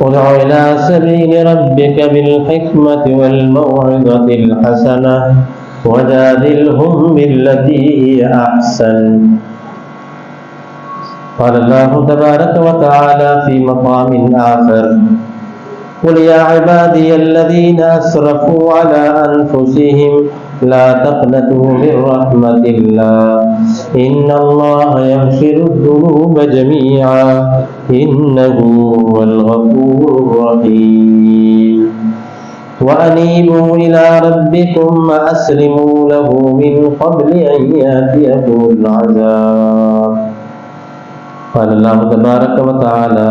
ادع إلى سبيل ربك بالحكمة والموعظة الحسنة وجادلهم بالتي هي أحسن. قال الله تبارك وتعالى في مقام آخر: قل يا عبادي الذين أسرفوا على أنفسهم لا تقنطوا من رحمة الله إن الله يغفر الذنوب جميعا إنه هو الغفور الرحيم وأنيبوا إلى ربكم وأسلموا له من قبل أن يأتيكم العذاب. قال الله تبارك وتعالى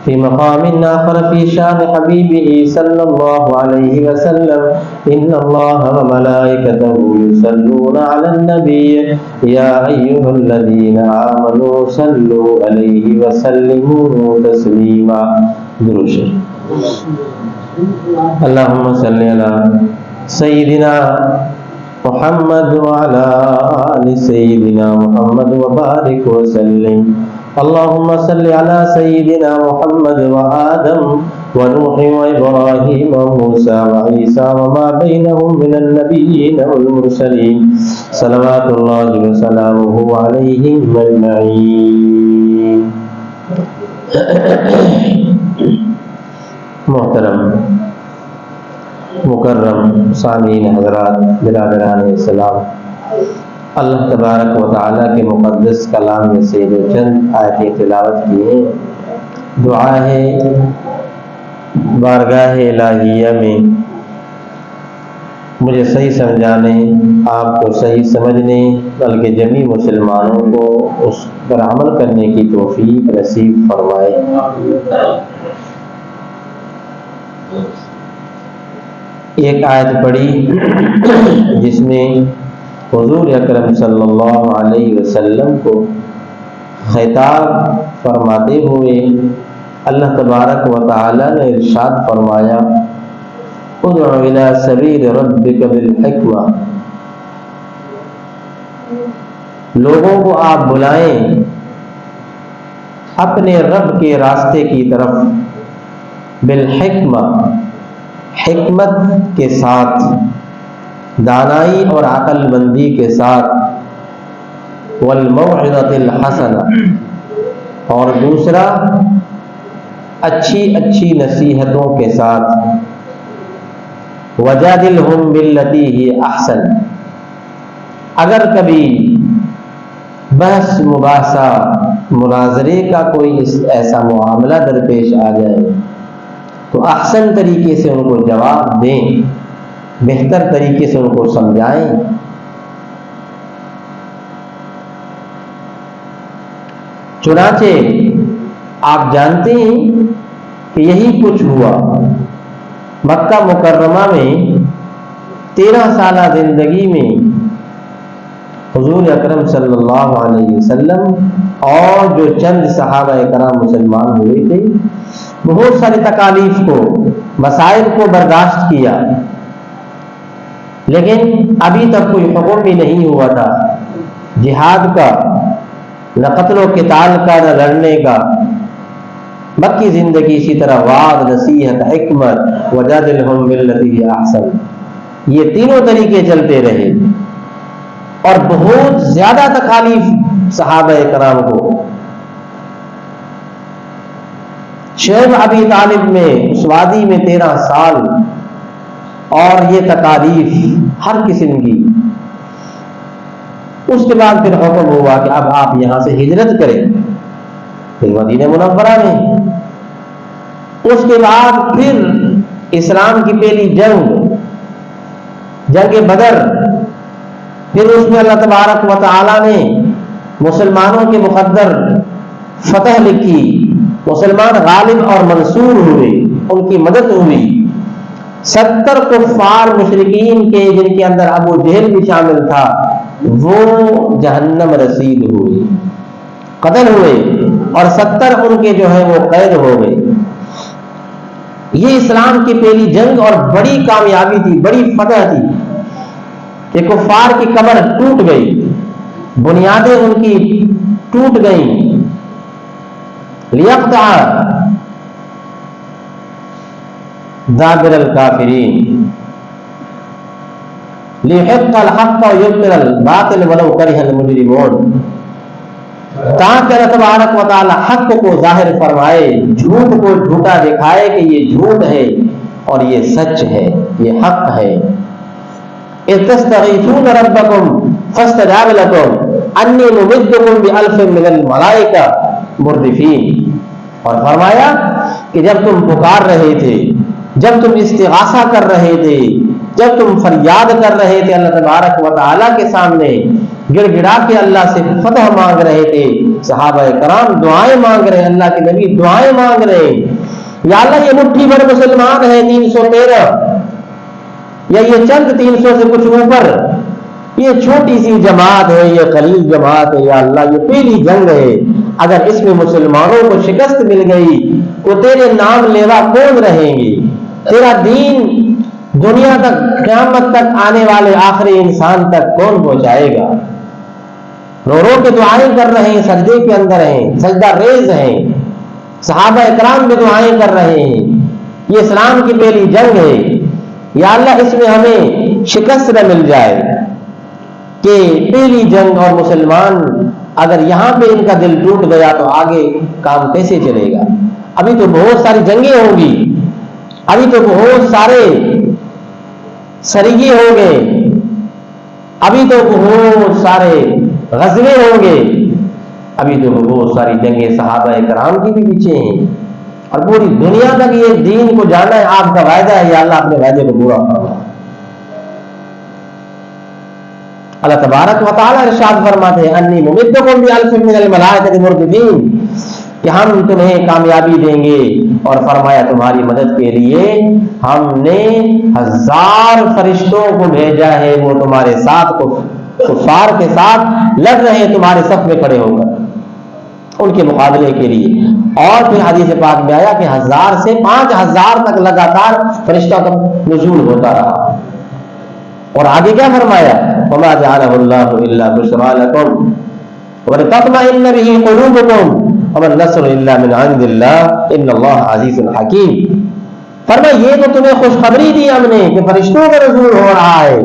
في مقام آخر في شان حبيبه صلى الله عليه وسلم: إن الله وملائكته يصلون على النبي يا أيها الذين آمنوا صلوا عليه وسلموا تسليما. درود شریف. اللهم صل على سيدنا محمد وعلى آل سيدنا محمد وبارك وسلم. اللهم صل على سيدنا محمد وآدم ونوح وإبراهيم وموسى وعيسى وما بينهم من النبيين والمرسلين صلوات الله وسلامه عليهم أجمعين. محترم مکرم سامعین حضرات، برادران اسلام، اللہ تبارک و تعالیٰ کے مقدس کلام میں سے جو چند آیتیں تلاوت کی ہیں، دعا ہے بارگاہ الہیہ میں مجھے صحیح سمجھانے، آپ کو صحیح سمجھنے، بلکہ جمیع مسلمانوں کو اس پر عمل کرنے کی توفیق نصیب فرمائے۔ ایک آیت پڑھی جس میں حضور اکرم صلی اللہ علیہ وسلم کو خطاب فرماتے ہوئے اللہ تبارک و تعالی نے ارشاد فرمایا: ادع الی سبیل ربک بالحکمہ، لوگوں کو آپ بلائیں اپنے رب کے راستے کی طرف، بالحکمہ، حکمت کے ساتھ، دانائی اور عقل مندی کے ساتھ، والموعظۃ الحسنہ، اور دوسرا اچھی اچھی نصیحتوں کے ساتھ، وجادلہم باللتی ہی احسن، اگر کبھی بحث مباحثہ مناظرے کا کوئی ایسا معاملہ درپیش آ جائے تو احسن طریقے سے ان کو جواب دیں، بہتر طریقے سے ان کو سمجھائیں۔ چنانچہ آپ جانتے ہیں کہ یہی کچھ ہوا مکہ مکرمہ میں 13 سالہ زندگی میں حضور اکرم صلی اللہ علیہ وسلم اور جو چند صحابہ کرام مسلمان ہوئے تھے، بہت ساری تکالیف کو، مسائل کو برداشت کیا، لیکن ابھی تک کوئی حکم بھی نہیں ہوا تھا جہاد کا، نہ قتل و قتال کا، نہ لڑنے کا۔ مکی زندگی اسی طرح وعظ، نصیحت، حکمت، وجادلہم باللتی ہی احسن، یہ تینوں طریقے چلتے رہے، اور بہت زیادہ تکالیف صحابہ کرام کو۔ شعیب ابی طالب میں اس وادی میں 13 سال، اور یہ تکالیف ہر قسم کی۔ اس کے بعد پھر حکم ہوا کہ اب آپ یہاں سے ہجرت کریں، پھر مدینہ منورہ میں۔ اس کے بعد پھر اسلام کی پہلی جنگ بدر، پھر اس میں اللہ تبارک و تعالی نے مسلمانوں کے مقدر فتح لکھی، مسلمان غالب اور منصور ہوئے، ان کی مدد ہوئی۔ 70 کفار مشرکین کے، جن کے اندر ابو جہل بھی شامل تھا، وہ جہنم رسید ہوئے، قتل ہوئے، اور 70 ان کے جو ہے وہ قید ہو گئے۔ یہ اسلام کی پہلی جنگ اور بڑی کامیابی تھی، بڑی فتح تھی کہ کفار کی کمر ٹوٹ گئی، بنیادیں ان کی ٹوٹ گئیں۔ لیقطع دابر الکافرین لیحق الحق ویبطل الباطل ولو کرہ المجرمون، تاکہ اللہ تبارک و تعالی حق کو ظاہر فرمائے، جھوٹ کو جھوٹا دکھائے کہ یہ جھوٹ ہے اور یہ سچ ہے، یہ حق ہے۔ اذ تستغیثون ربکم فاستجاب لکم انی ممدکم بألف من الملائکہ مردفین، اور فرمایا کہ جب تم پکار رہے تھے، جب تم استغاثہ کر رہے تھے، جب تم فریاد کر رہے تھے اللہ تبارک و تعالیٰ کے سامنے، گڑ گڑا کے اللہ سے فتح مانگ رہے تھے، صحابہ کرام دعائیں مانگ رہے ہیں، اللہ کے نبی دعائیں مانگ رہے ہیں، یا اللہ یہ مٹھی بھر مسلمان ہیں 313، یا یہ چند 300 سے کچھ اوپر، یہ چھوٹی سی جماعت ہے، یہ قلیل جماعت ہے، یا اللہ یہ پہلی جنگ ہے، اگر اس میں مسلمانوں کو شکست مل گئی تو تیرے نام لیوا کون رہیں گے، تیرا دین دنیا تک قیامت تک آنے والے آخری انسان تک کون پہنچائے گا؟ رو رو کے دعائیں کر رہے ہیں، سجدے کے اندر ہیں، سجدہ ریز ہیں، صحابہ اکرام بھی دعائیں کر رہے ہیں، یہ اسلام کی پہلی جنگ ہے، یا اللہ اس میں ہمیں شکست نہ مل جائے کہ پہلی جنگ، اور مسلمان اگر یہاں پہ ان کا دل ٹوٹ گیا تو آگے کام کیسے چلے گا؟ ابھی تو بہت ساری جنگیں ہوں گی، ابھی تو بہت سارے سریے ہوں گے، ابھی تو بہت سارے غزوے ہوں گے، ابھی تو بہت ساری جنگیں صحابہ کرام کی بھی پیچھے ہیں، اور پوری دنیا تک یہ دین کو جانا ہے، آپ کا وعدہ ہے، یا اللہ اپنے وعدے کو پورا فرما۔ اللہ تبارک و تعالی ارشاد فرماتے ہیں انی ممدکم بألف من الملائکۃ مردفین، کہ ہم تمہیں کامیابی دیں گے، اور فرمایا تمہاری مدد کے لیے ہم نے 1000 فرشتوں کو بھیجا ہے، وہ تمہارے ساتھ کفار کے ساتھ لڑ رہے ہیں، تمہارے صف میں کھڑے ہو کر ان کے مقابلے کے لیے۔ اور پھر حدیث پاک میں آیا کہ 1000 سے 5000 تک لگاتار فرشتوں کا نزول ہوتا رہا، اور آگے کیا فرمایا؟ وما جعلہ اللہ الا بشرى لکم ولتطمئن به قلوبکم وما النصر الا من عند اللہ ان اللہ عزیز حکیم۔ فرمایا یہ تو تمہیں خوشخبری دی ہم نے کہ فرشتوں کا نزول ہو رہا ہے،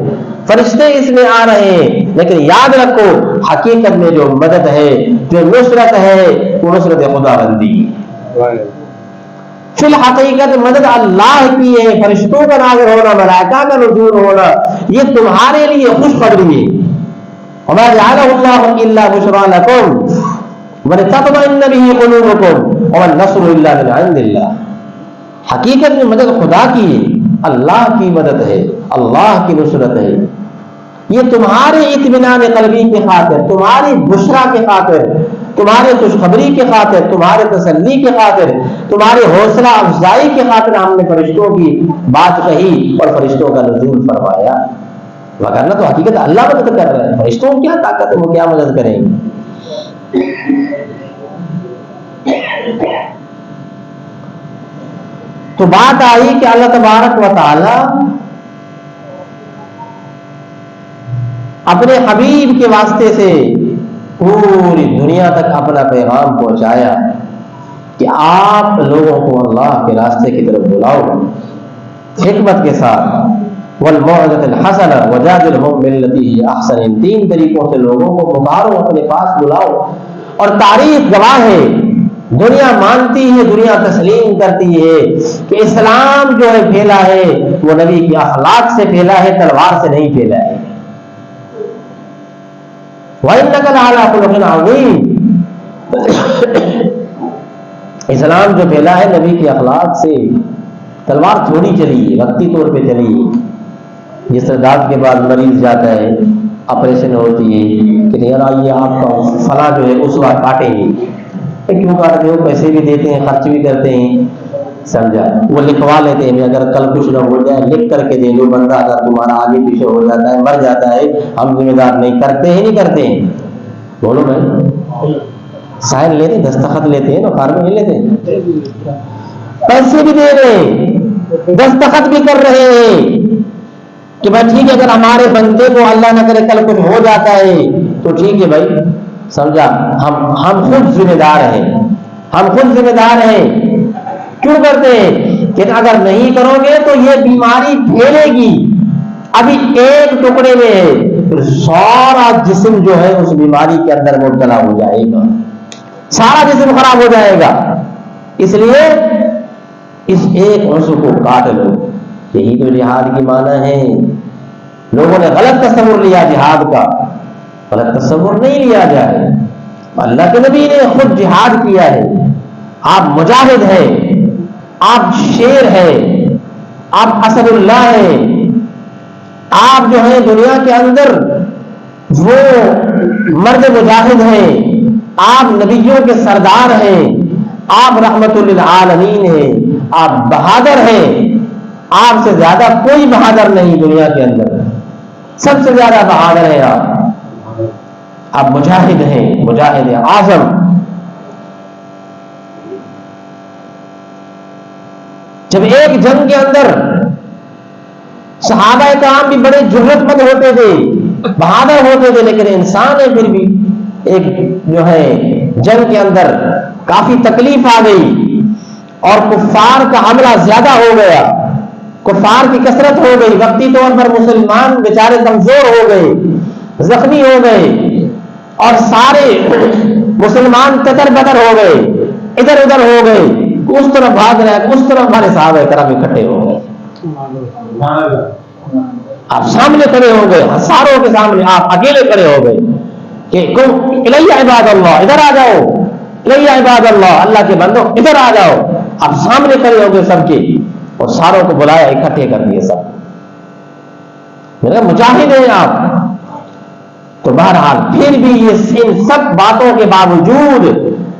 فرشتے اس میں آ رہے ہیں، لیکن یاد رکھو حقیقت میں جو مدد ہے، جو نصرت ہے، وہ نصرت خدا بندی، فی الحقیقت مدد اللہ کی ہے، فرشتوں کا نازل ہونا، ملائکہ کا نزول ہونا، یہ تمہارے لیے خوشخبری ہے۔ وما جعلہ اللہ الا بشرى لکم ولتطمئن به قلوبکم وما النصر الا من عند اللہ۔ حقیقت میں مدد خدا کی ہے، اللہ کی مدد ہے، اللہ کی نصرت ہے، یہ تمہارے اطمینان قلبی کی خاطر، تمہاری بشرا کی خاطر، تمہارے خوشخبری کی خاطر، تمہارے تسلی کی خاطر، تمہاری حوصلہ افزائی کی خاطر ہم نے فرشتوں کی بات کہی اور فرشتوں کا نزول فرمایا، وگرنہ تو حقیقت اللہ مدد کر رہا ہے، فرشتوں کی کیا طاقت ہے، وہ کیا مدد کریں گے؟ تو بات آئی کہ اللہ تبارک و تعالی اپنے حبیب کے واسطے سے پوری دنیا تک اپنا پیغام پہنچایا کہ آپ لوگوں کو اللہ کے راستے کی طرف بلاؤ، حکمت کے ساتھ، والموعظۃ الحسنہ وجادلھم باللتی ہی احسن، ان 3 طریقوں سے لوگوں کو پکارو، اپنے پاس بلاؤ۔ اور تاریخ گواہ ہے، دنیا مانتی ہے، دنیا تسلیم کرتی ہے کہ اسلام جو ہے پھیلا ہے وہ نبی کے اخلاق سے پھیلا ہے، تلوار سے نہیں پھیلا ہے۔ وَإِنَّكَ لَعَلَىٰ خُلُقٍ عَظِيمٍ، اسلام جو پھیلا ہے نبی کے اخلاق سے، تلوار تھوڑی چلی ہے، وقتی طور پہ چلی ہے۔ جس طرح دانت کے بعد مریض جاتا ہے، آپریشن ہوتی ہے کہ یار آئیے آپ کا فلاں جو ہے اس وقت کاٹیں گے، کیوں کاٹتے ہو؟ پیسے بھی دیتے ہیں، خرچ بھی کرتے ہیں، سمجھا؟ وہ لکھوا لیتے ہیں، اگر کل کچھ نہ ہو جائے لکھ کر کے دے دو، بندہ اگر تمہارا آگے پیچھے ہو جاتا ہے، مر جاتا ہے، ہم ذمہ دار نہیں، کرتے ہیں نہیں کرتے ہیں؟ بولو بھائی، سائن لیتے ہیں، دستخط لیتے ہیں نا، فارم نہیں لیتے ہیں، پیسے بھی دے رہے ہیں، دستخط بھی کر رہے ہیں کہ بھائی ٹھیک ہے، اگر ہمارے بندے کو اللہ نہ کرے کل کچھ ہو جاتا ہے تو ٹھیک ہے بھائی، سمجھا، ہم خود ذمہ دار ہیں، ہم خود ذمہ دار ہیں۔ کیوں کرتے ہیں؟ کہ اگر نہیں کرو گے تو یہ بیماری پھیلے گی، ابھی ایک ٹکڑے میں ہے، پھر سارا جسم جو ہے اس بیماری کے اندر مبتلا ہو جائے گا، سارا جسم خراب ہو جائے گا۔ اس لیے اس ایک عضو کو کاٹ لو۔ یہی تو جہاد کی معنی ہے۔ لوگوں نے غلط تصور لیا جہاد کا، غلط تصور نہیں لیا جائے۔ اللہ کے نبی نے خود جہاد کیا ہے۔ آپ مجاہد ہیں، آپ شیر ہیں، آپ اسد اللہ ہیں، آپ جو ہیں دنیا کے اندر وہ مرد مجاہد ہیں، آپ نبیوں کے سردار ہیں، آپ رحمت للعالمین ہیں، آپ بہادر ہیں۔ آپ سے زیادہ کوئی بہادر نہیں دنیا کے اندر، سب سے زیادہ بہادر ہیں آپ مجاہد ہیں، مجاہد اعظم۔ جب ایک جنگ کے اندر صحابہ کرام بھی بڑے جرأت مند ہوتے تھے، بہادر ہوتے تھے، لیکن انسان ہے پھر بھی ایک جو ہے جنگ کے اندر کافی تکلیف آ گئی اور کفار کا حملہ زیادہ ہو گیا، کفار کی کثرت ہو گئی، وقتی طور پر مسلمان بیچارے کمزور ہو گئے، زخمی ہو گئے، اور سارے مسلمان تتر بتر ہو گئے، ادھر ادھر ہو گئے، اس طرف بھاگ رہے ہیں، اس طرف ہمارے صحابہ کرام اکٹھے ہو گئے، آپ سامنے کھڑے ہو گئے، ہزاروں کے سامنے آپ اکیلے کھڑے ہو گئے کہ الیہ عباد اللہ، ادھر آ جاؤ، الیہ عباد اللہ، اللہ کے بندو ادھر آ جاؤ۔ آپ سامنے کھڑے ہو گئے سب کے، اور ساروں کو بلایا، اکٹھے کر دیے سب، میرے مجاہد ہیں آپ۔ تو بہرحال پھر بھی یہ ان سب باتوں کے باوجود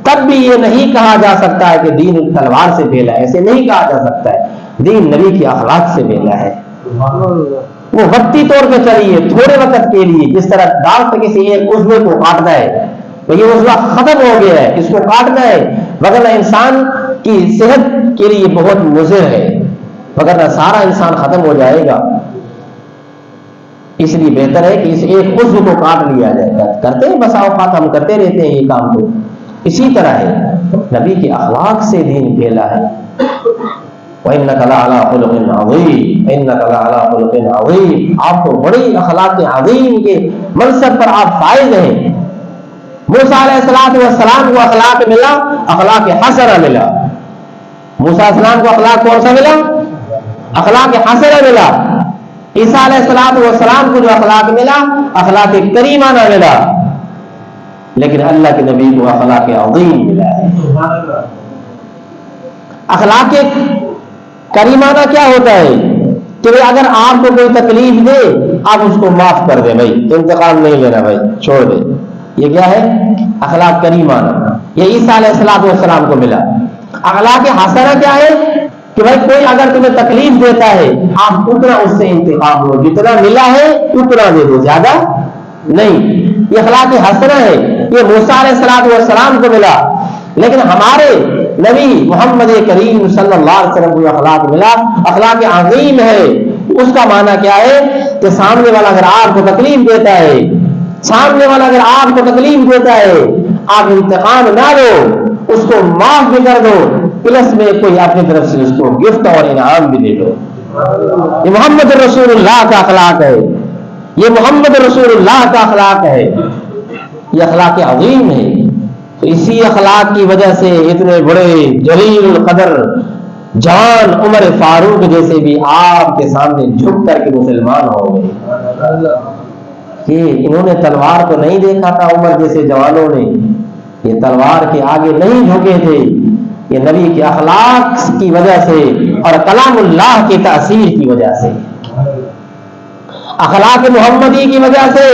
تب بھی یہ نہیں کہا جا سکتا ہے کہ دین تلوار سے پھیلا ہے، ایسے نہیں کہا جا سکتا ہے۔ دین نبی کے اخلاق سے پھیلا ہے۔ وہ وقتی طور پہ چلیے، تھوڑے وقت کے لیے، جس طرح ڈاکٹر کسی ایک عضو کو کاٹتا ہے، یہ عضو ختم ہو گیا ہے، اس کو کاٹنا ہے، وگرنہ انسان کی صحت کے لیے بہت مضر ہے، وگرنہ سارا انسان ختم ہو جائے گا۔ اس لیے بہتر ہے کہ اس ایک عضو کو کاٹ لیا جائے۔ کرتے ہیں بسا اوقات ہم کرتے رہتے ہیں یہ کام، تو اسی طرح ہے، نبی کے اخلاق سے دین پھیلا ہے۔ وَإِنَّكَ لَعَلَىٰ خُلُقٍ عَظِيمٍ، إِنَّكَ لَعَلَىٰ خُلُقٍ عَظِيمٍ، آپ کو بڑی اخلاق عظیم کے منصب پر آپ فائز ہیں۔ موسیٰ علیہ السلام کو اخلاق ملا، اخلاق حسنہ ملا۔ موسیٰ علیہ السلام کو اخلاق کون سا ملا؟ اخلاق حسنہ ملا۔ عیسیٰ علیہ السلام کو جو اخلاق ملا، اخلاق کریمانہ ملا، لیکن اللہ کے نبی کو اخلاق عظیم ملا ہے۔ اخلاق کریمانہ کیا ہوتا ہے کہ اگر آپ کو کوئی تکلیف دے آپ اس کو معاف کر دیں، بھائی انتقام نہیں لینا، بھائی چھوڑ دے، یہ کیا ہے؟ اخلاق کریمانہ۔ یہ عیسیٰ علیہ السلام کو ملا۔ اخلاق حسنہ کیا ہے کہ بھائی کوئی اگر تمہیں تکلیف دیتا ہے آپ اتنا اس سے انتقام لو، جتنا ملا ہے اتنا دے دو، زیادہ نہیں۔ یہ اخلاق حسنہ ہے، یہ موسیٰ علیہ السلام کو ملا، لیکن ہمارے نبی محمد کریم صلی اللہ علیہ وسلم کو اخلاق ملا، اخلاق عظیم ہے۔ اس کا معنی کیا ہے کہ سامنے والا اگر آپ کو تکلیف دیتا ہے، سامنے والا اگر آپ کو تکلیف دیتا ہے، آپ انتقام نہ دو، اس کو معاف بھی کر دو، پلس میں کوئی اپنی طرف سے اس کو گفٹ اور انعام بھی دے دو۔ یہ محمد رسول اللہ کا اخلاق ہے، یہ محمد رسول اللہ کا اخلاق ہے، یہ اخلاق عظیم ہے۔ تو اسی اخلاق کی وجہ سے اتنے بڑے جلیل القدر جان عمر فاروق جیسے بھی آپ کے سامنے جھک کر کے مسلمان ہو گئے، کہ انہوں نے تلوار کو نہیں دیکھا تھا، عمر جیسے جوانوں نے یہ تلوار کے آگے نہیں جھکے تھے، یہ نبی کے اخلاق کی وجہ سے اور کلام اللہ کی تاثیر کی وجہ سے، اخلاق محمدی کی وجہ سے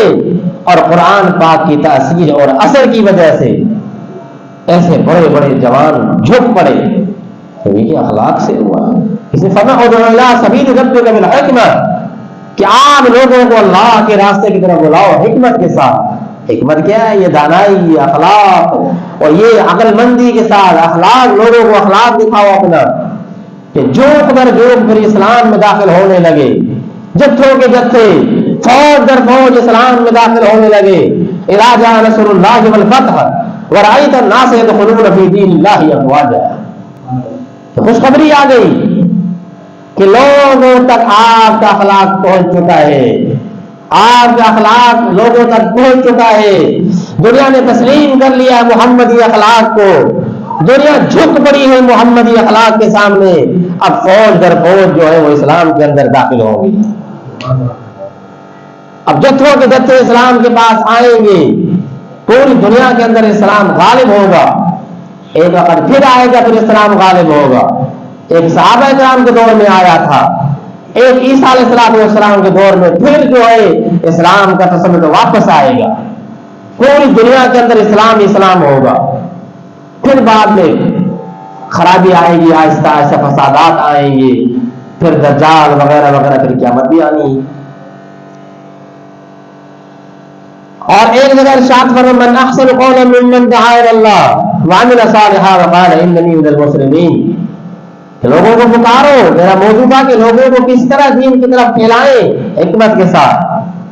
اور قرآن پاک کی تاثیر اور اثر کی وجہ سے ایسے بڑے بڑے جوان جھک پڑے، نبی کے اخلاق سے ہوا۔ اس نے فرمایا ادعو الی سبیل ربک بالحکمہ، کہ عام لوگوں کو اللہ کے راستے کی طرف بلاؤ حکمت کے ساتھ۔ حکمت کیا ہے؟ یہ دانائی، یہ اخلاق اور یہ عقل مندی کے ساتھ اخلاق، لوگوں کو اخلاق دکھاؤ اپنا، کہ جوک در جوک پھر اسلام میں داخل ہونے لگے، جتھوں کے جتھے، فوج در فوج اسلام میں داخل ہونے لگے۔ اذا جاء نصر اللہ والفتح ورأیت الناس يدخلون فی دین اللہ افواجا، خوشخبری آ گئی کہ لوگوں تک آپ کا اخلاق پہنچ چکا ہے، آپ کا اخلاق لوگوں تک پہنچ چکا ہے، دنیا نے تسلیم کر لیا ہے محمدی اخلاق کو، دنیا جھک پڑی ہے محمدی اخلاق کے سامنے، اب فوج در فوج جو ہے وہ اسلام کے اندر داخل ہوں گی، اب جتھوں کے جتھے اسلام کے پاس آئیں گے، پوری دنیا کے اندر اسلام غالب ہوگا، ایک وقت پھر آئے گا پھر اسلام غالب ہوگا، ایک صحابہ کرام کے دور میں آیا تھا، ایک عیسیٰ علیہ السلام کے دور میں پھر جو ہے اسلام کا تسلط واپس آئے گا، پوری دنیا کے اندر اسلام اسلام ہوگا، پھر بعد میں خرابی آئے گی، آہستہ آہستہ فسادات آئیں گے، پھر دجال وغیرہ وغیرہ، پھر قیامت بھی آنی ہے۔ اور ایک جگہ ارشاد فرمایا من احسن قولا ممن دعا الی اللہ وعمل صالحا وقال اننی من المسلمین، لوگوں کو پکارو، میرا موضوع تھا کہ لوگوں کو کس طرح دین کی طرف پھیلائیں، حکمت کے ساتھ،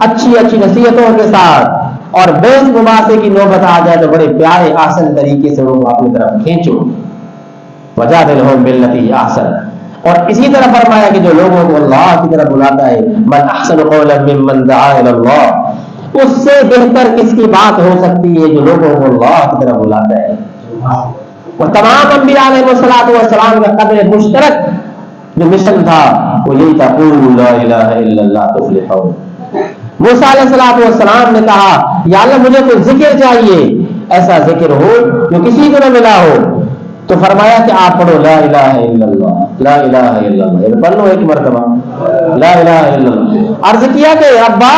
اچھی اچھی نصیحتوں کے ساتھ، اور بحث مباحثے کی نوبت آ جائے تو بڑے پیارے آسن طریقے سے لوگوں کو اپنی طرف کھینچو، وجادلہم باللتی ہی احسن، اور اسی طرح فرمایا کہ جو لوگوں کو اللہ کی طرف بلاتا ہے من احسن قولا ممن دعا الی اللہ، اس سے بہتر کس کی بات ہو سکتی ہے جو لوگوں کو اللہ کی طرف بلاتا ہے۔ اور تمام انبیاء علیہ السلام کا قدر مشترک جو مشن تھا وہ یہی تھا قولوا لا الہ الا اللہ تفلحون۔ موسیٰ علیہ السلام نے کہا یا اللہ مجھے کوئی ذکر چاہیے، ایسا ذکر ہو جو کسی کو نہ ملا ہو، تو فرمایا کہ آپ پڑھو لا الہ الا اللہ، لا الہ الا اللہ، پڑھ لو ایک مرتبہ لا الہ الا اللہ۔ عرض کیا کہ ابا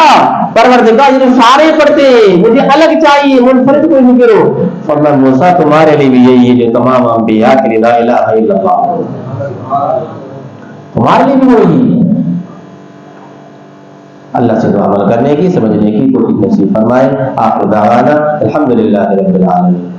پروردگار جو سارے پڑھتے ہیں، مجھے الگ چاہیے، منفرد کوئی ذکر ہو۔ فرمایا موسیٰ تمہارے لیے بھی یہی ہے جو تمام انبیاء کے لیے لا الہ الا اللہ، تمہارے لیے بھی وہی ہے۔ اللہ سے عمل کرنے کی، سمجھنے کی توفیق نصیب فرمائے۔ آخر دعوانا الحمدللہ رب العالمین۔